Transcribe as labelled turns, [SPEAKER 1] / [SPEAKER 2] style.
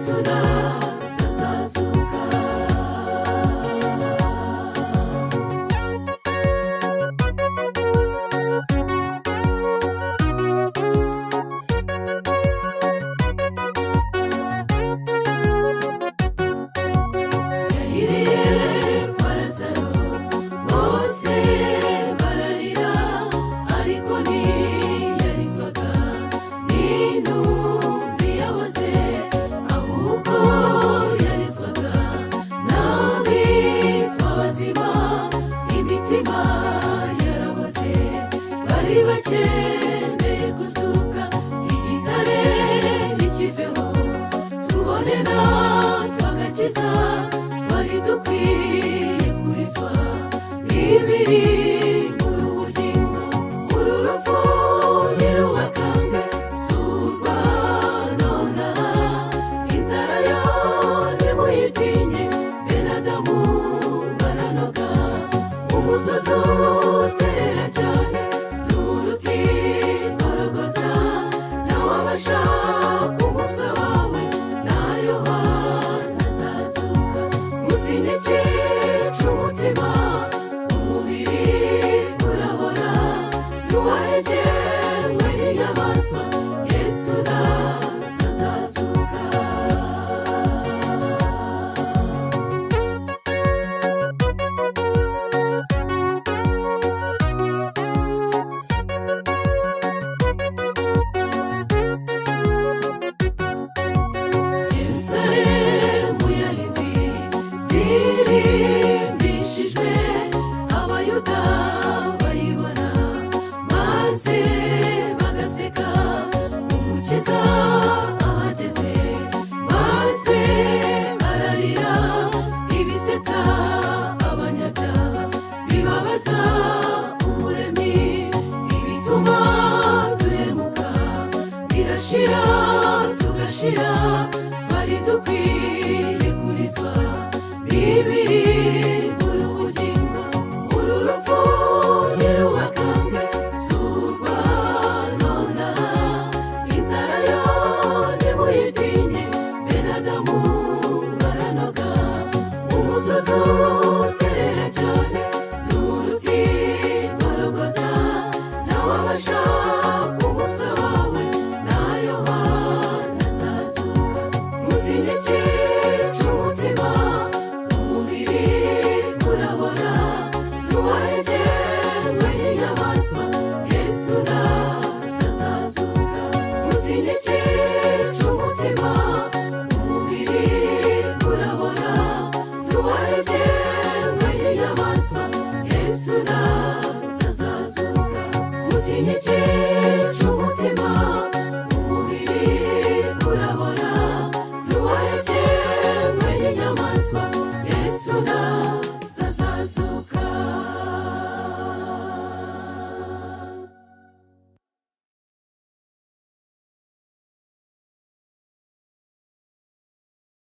[SPEAKER 1] Yesu nazazuka. Yahiriye kwa Lazaro, bose bararira, ariko ntiyarizwaga n'intumbi yaboze, ahubwo yarizwaga n'abitwa bazima, imitima yaraboze. Bari bakeneye gusuka igitare n'ikiveho, tubone natwe agakiza, twari dukwiye kurizwa n'ibiri muri ubugingo. Uru rupfu ntirubakange, si urwa nonaha, inzara yo ntimuyitinye, bene Adamu baranoga. Umusozi uterera cyane n'uruti Gologota, ntawabasha ku mutwe wawe, na Yohana azazuka. Mutinye cyica umutima, umubiri urabora, ntiwahegenwe n'inyamaswa, Yesu nazazuka. Yerusalemu yarinzi zirimbishijwe, abayuda bayibona maze bagaseka. Umukiza ahageze maze ararira, ibisetsa abanyabyaha, bibabaza Umuremyi, ibituma duhemuka birashira tugashira, twari dukwiye